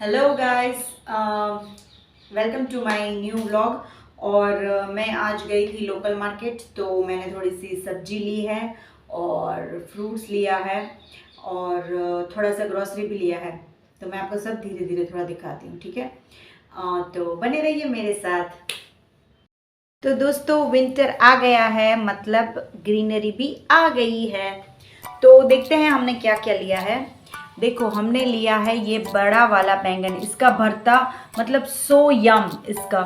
Hello guys, welcome to my new vlog. और मैं आज गई थी लोकल मार्केट, तो मैंने थोड़ी सी सब्जी ली है और फ्रूट्स लिया है और थोड़ा सा ग्रोसरी भी लिया है। तो मैं आपको सब धीरे धीरे थोड़ा दिखाती हूँ, ठीक है। तो बने रहिए मेरे साथ। तो दोस्तों, विंटर आ गया है, मतलब ग्रीनरी भी आ गई है। तो देखते हैं हमने क्या क्या लिया है। देखो, हमने लिया है ये बड़ा वाला बैंगन, इसका भरता मतलब सो यम इसका।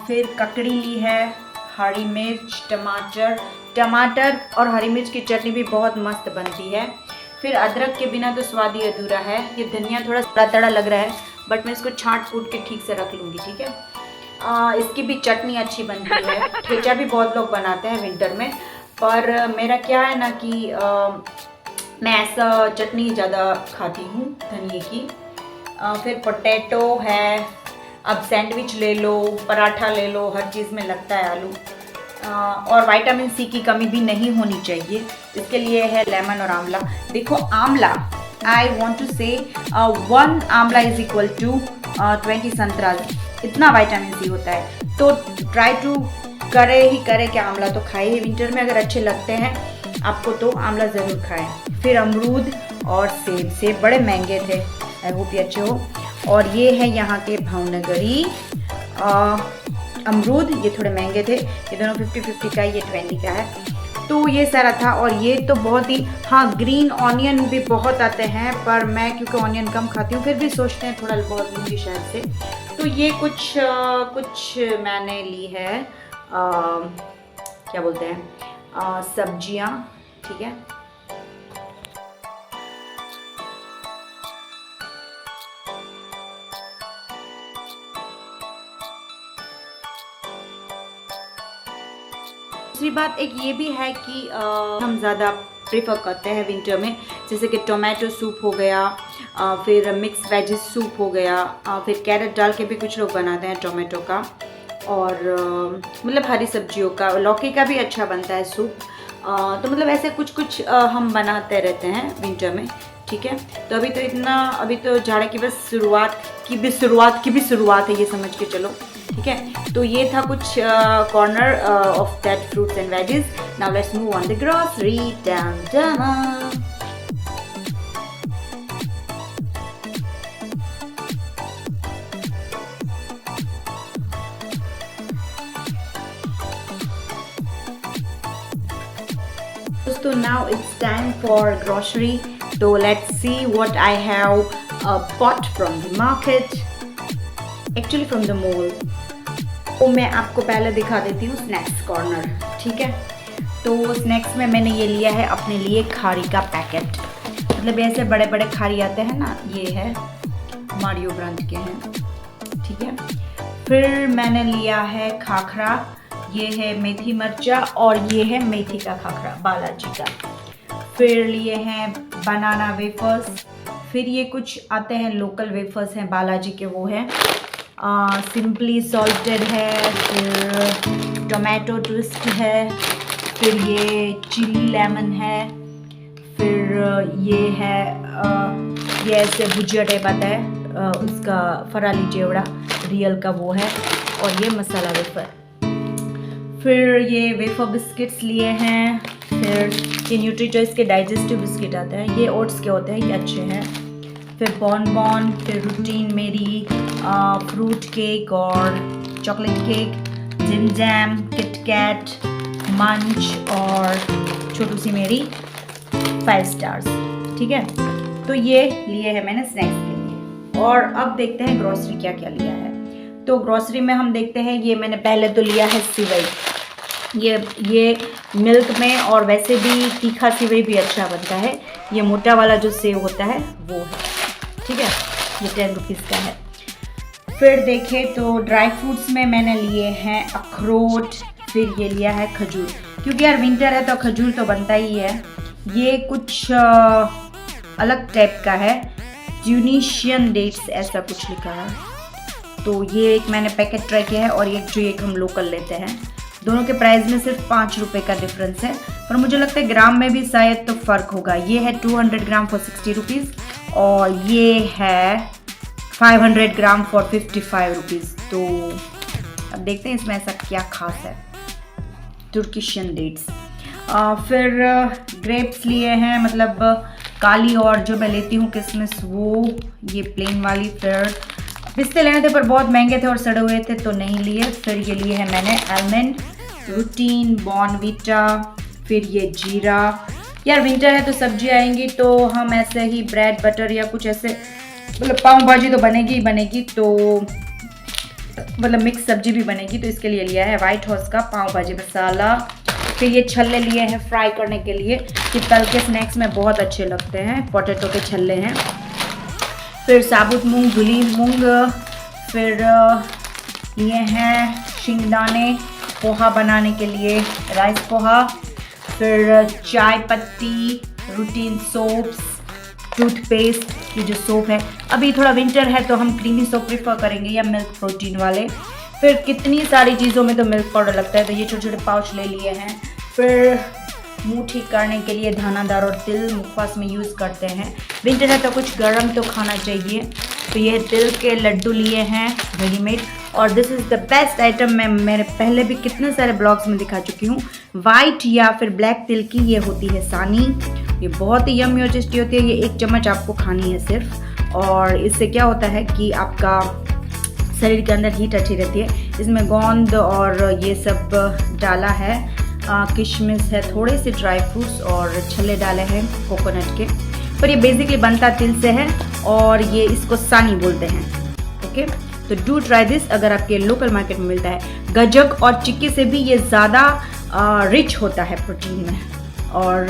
फिर ककड़ी ली है, हरी मिर्च, टमाटर टमाटर और हरी मिर्च की चटनी भी बहुत मस्त बनती है। फिर अदरक के बिना तो स्वाद ही अधूरा है। ये धनिया थोड़ा तड़ा तड़ा लग रहा है, बट मैं इसको छाँट फूट के ठीक से रख लूँगी, ठीक है। इसकी भी चटनी अच्छी बनती है। ठेचा भी बहुत लोग बनाते हैं विंटर में, पर मेरा क्या है ना कि मैं ऐसा चटनी ज़्यादा खाती हूँ धनिए की। फिर पोटैटो है। अब सैंडविच ले लो, पराठा ले लो, हर चीज़ में लगता है आलू। और विटामिन सी की कमी भी नहीं होनी चाहिए, इसके लिए है लेमन और आंवला। देखो, आंवला, आई वॉन्ट टू से 1 आंवला इज इक्वल टू 20 संतरा। इतना विटामिन सी होता है। तो ट्राई टू करे कि आंवला तो खाए ही विंटर में, अगर अच्छे लगते हैं आपको तो आंवला ज़रूर खाएं। फिर अमरूद और सेब बड़े महंगे थे, आई होप ये अच्छे हो। और ये है यहाँ के भावनगरी अमरूद, ये थोड़े महंगे थे। ये दोनों 50-50 का, ये 20 का है। तो ये सारा था। और ये तो बहुत ही, हाँ, ग्रीन ऑनियन भी बहुत आते हैं, पर मैं क्योंकि ऑनियन कम खाती हूँ, फिर भी सोचते हैं थोड़ा बहुत लूँगी शायद से। तो ये कुछ मैंने ली है, क्या बोलते हैं, सब्जियाँ, ठीक है। दूसरी बात एक ये भी है कि हम ज़्यादा प्रेफर करते हैं विंटर में, जैसे कि टोमेटो सूप हो गया, फिर मिक्स वेजिस सूप हो गया, फिर कैरेट डाल के भी कुछ लोग बनाते हैं टोमेटो का, और मतलब हरी सब्जियों का, लौकी का भी अच्छा बनता है सूप। तो मतलब ऐसे कुछ हम बनाते रहते हैं विंटर में, ठीक है। तो अभी तो जाड़े की बस शुरुआत है, ये समझ के चलो, ठीक है। तो ये था कुछ corner of that fruits and veggies. Now let's move on the grocery. दोस्तों, now it's time for grocery. So let's see what I have bought from the market, actually from the mall. तो मैं आपको पहले दिखा देती हूँ snacks corner, ठीक है। तो स्नैक्स में मैंने ये लिया है अपने लिए खारी का पैकेट, मतलब ऐसे बड़े बड़े खारी आते हैं ना, ये है मारियो ब्रांड के हैं, ठीक है। फिर मैंने लिया है खाखरा, ये है मेथी मरचा, और ये है मेथी का खाखरा बालाजी का। फिर लिए हैं बनाना वेफर्स। फिर ये कुछ आते हैं लोकल वेफर्स हैं बालाजी के, वो हैं सिंपली सॉल्टेड है। फिर टोमेटो ट्विस्ट है। फिर ये चिली लेमन है। फिर ये है ये ऐसे भुजिया टाइप आता है, उसका फराली चिवड़ा रियल का वो है। और ये मसाला वेफर। फिर ये वेफर बिस्किट्स लिए हैं। फिर ये न्यूट्री चॉइस के डाइजेस्टिव बिस्किट आते हैं, ये ओट्स के होते हैं, ये अच्छे हैं। फिर बॉन, फिर रूटीन मेरी फ्रूट केक और chocolate cake, Jim Jam, KitKat, मंच, और छोटू सी मेरी 5 स्टार्स, ठीक है। तो ये लिए हैं मैंने स्नैक्स के लिए। और अब देखते हैं ग्रोसरी क्या क्या लिया है। तो ग्रोसरी में हम देखते हैं, ये मैंने पहले तो लिया है सिवई। ये मिल्क में और वैसे भी तीखा सिवई भी अच्छा बनता है। ये मोटा वाला जो सेव होता है वो है, ठीक है। ये 10 रुपीज़ का है। फिर देखें तो ड्राई फ्रूट्स में मैंने लिए हैं अखरोट। फिर ये लिया है खजूर, क्योंकि यार विंटर है तो खजूर तो बनता ही है। ये कुछ अलग टाइप का है, ट्यूनिशियन डेट्स ऐसा कुछ लिखा है। तो ये एक मैंने पैकेट ट्राई किया है, और एक हम लोकल लेते हैं। दोनों के प्राइस में सिर्फ 5 रुपये का डिफरेंस है, पर मुझे लगता है ग्राम में भी शायद तो फ़र्क होगा। ये है 200 ग्राम फॉर 60 रुपीज़, और ये है 500 ग्राम फॉर 55 रुपीज़। तो अब देखते हैं इसमें ऐसा क्या खास है। तुर्किशियन डेट्स। फिर ग्रेप्स लिए हैं, मतलब काली, और जो मैं लेती हूँ किसमिस वो ये प्लेन वाली। फिर पिस्ते लेने थे पर बहुत महंगे थे और सड़े हुए थे तो नहीं लिए। फिर ये लिए हैं मैंने आलमंड, रूटीन, बॉर्नवीटा, फिर ये जीरा। यार विंटर है तो सब्जी आएंगी तो हम ऐसे ही ब्रेड बटर या कुछ ऐसे, मतलब पाव भाजी तो बनेगी ही बनेगी, तो मतलब मिक्स सब्जी भी बनेगी, तो इसके लिए लिया है व्हाइट हाउस का पाव भाजी मसाला। फिर ये छल्ले लिए हैं फ्राई करने के लिए, कि तल के स्नैक्स में बहुत अच्छे लगते हैं। पोटैटो के छल्ले हैं। फिर साबुत मूंग, धुली मूंग। फिर लिए हैं शिंगदाने पोहा बनाने के लिए, राइस पोहा। फिर चाय पत्ती, रूटीन सोप्स, टूथपेस्ट, ये जो सोप है, अभी थोड़ा विंटर है तो हम क्रीमी सोप प्रीफर करेंगे या मिल्क प्रोटीन वाले। फिर कितनी सारी चीज़ों में तो मिल्क पाउडर लगता है, तो ये छोटे छोटे पाउच ले लिए हैं। फिर मुँह ठीक करने के लिए दानादार और तिल मुखवास में यूज़ करते हैं। विंटर है तो कुछ गर्म तो खाना चाहिए, तो ये तिल के लड्डू लिए हैं रेडीमेड। और this is the best item, मैं मेरे पहले भी कितने सारे ब्लॉग्स में दिखा चुकी हूँ। वाइट या फिर ब्लैक तिल की ये होती है सानी। ये बहुत ही यम्मी और टेस्टी होती है। ये 1 चम्मच आपको खानी है सिर्फ, और इससे क्या होता है कि आपका शरीर के अंदर हीट अच्छी रहती है। इसमें गोंद और ये सब डाला है, किशमिश है, थोड़े से ड्राई फ्रूट्स और छल्ले डाले हैं कोकोनट के। पर ये बेसिकली बनता तिल से है और ये इसको सानी बोलते हैं। ओके, तो डू ट्राई दिस अगर आपके लोकल मार्केट में मिलता है। गज्जक और चिक्की से भी ये ज़्यादा रिच होता है प्रोटीन में और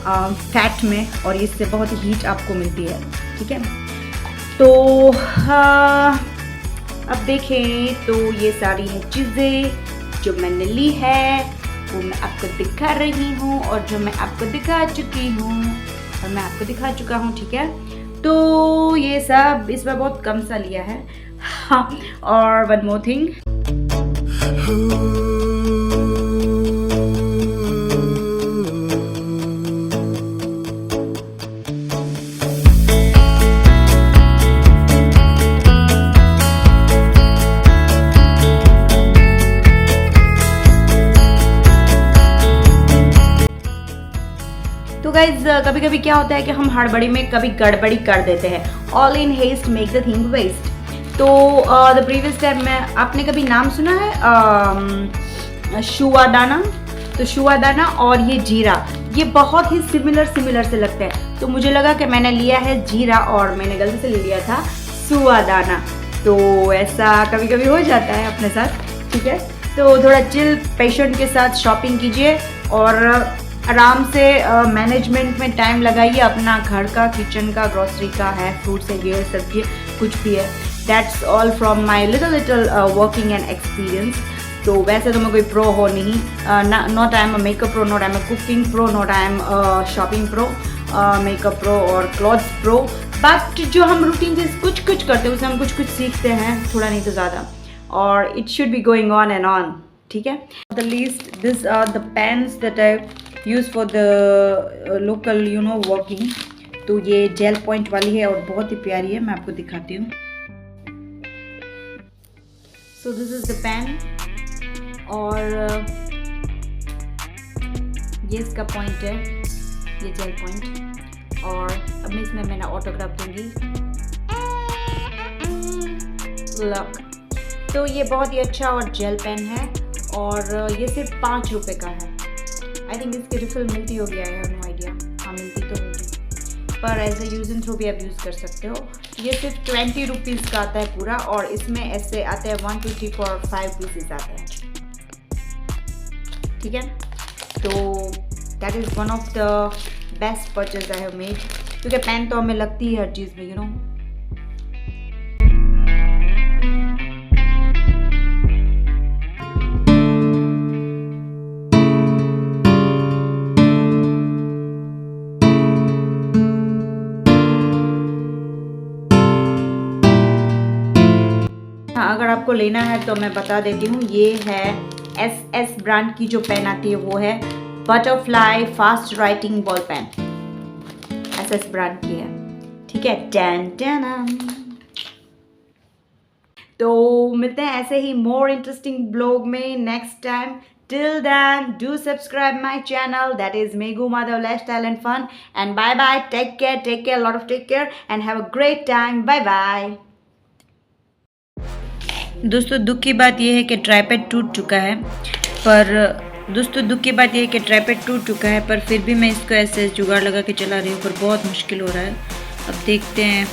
फैट में, और इससे बहुत हीट आपको मिलती है। ठीक है, तो अब देखें तो ये सारी हैं चीज़ें जो मैंने ली है वो मैं आपको दिखा रही हूँ, और जो मैं आपको दिखा चुकी हूँ और मैं आपको दिखा चुका हूँ। ठीक है, तो ये सब इस बार बहुत कम सा लिया है। हाँ, और वन मोर थिंग, तो गाइज कभी कभी क्या होता है कि हम हड़बड़ी में कभी गड़बड़ी कर देते हैं। All in haste make the thing waste. तो द प्रीवियस टाइम में आपने कभी नाम सुना है शुआ दाना? तो शुआ दाना और ये जीरा, ये बहुत ही सिमिलर से लगते हैं। तो मुझे लगा कि मैंने लिया है जीरा और मैंने गलती से ले लिया था शुआ दाना। तो ऐसा कभी कभी हो जाता है अपने साथ। ठीक है, तो थोड़ा चिल पेशेंट के साथ शॉपिंग कीजिए और आराम से मैनेजमेंट में टाइम लगाइए। अपना घर का, किचन का, ग्रोसरी का है, फ्रूट्स है, ये सब्जी कुछ भी है। That's all from my little working and experience. तो वैसे तो मैं कोई प्रो हो नहीं, not I am a makeup pro, not I am a cooking pro, not I am shopping pro, makeup pro और क्लॉथ्स प्रो। बट जो हम रूटीन से कुछ करते हैं उससे हम कुछ सीखते हैं, थोड़ा नहीं तो ज़्यादा, और it should be going on and on. ठीक है, the least this are the pens that I use for the local working. तो ये जेल पॉइंट वाली है और बहुत ही प्यारी है, मैं आपको दिखाती हूँ। So this is the pen, और ये इसका पॉइंट है, ये जेल पॉइंट। और अब मैं इसमें मैंने ऑटोग्राफ दूंगी। लक, तो ये बहुत ही अच्छा और जेल पेन है, और ये सिर्फ 5 रुपये का है। आई थिंक इसकी रिफिल मिलती होगी, आई हैव नो आइडिया। हाँ, मिलती तो होगी, पर as a use and throw भी आप यूज़ कर सकते हो। ये सिर्फ 20 रुपीज़ का आता है पूरा, और इसमें ऐसे आते हैं 1 2 3 4 5 पीसेस आते हैं। ठीक है, तो that is one of the best purchase I have made, क्योंकि पेन तो हमें लगती है हर चीज़ में, यू नो। अगर आपको लेना है तो मैं बता देती हूँ, ये है SS ब्रांड की जो पेन आती है, वो है butterfly fast writing ball pen, SS brand की है। ठीक है, तो मिलते हैं ऐसे ही मोर इंटरेस्टिंग ब्लॉग में next time. Till then, do subscribe my channel. That is Meghu Madhav Lifestyle and Fun. And bye bye. Take care, a lot of take care, and have a great time. Bye bye. दोस्तों दुख की बात यह है कि tripod टूट चुका है, पर फिर भी मैं इसको ऐसे जुगाड़ लगा के चला रही हूँ, पर बहुत मुश्किल हो रहा है. अब देखते हैं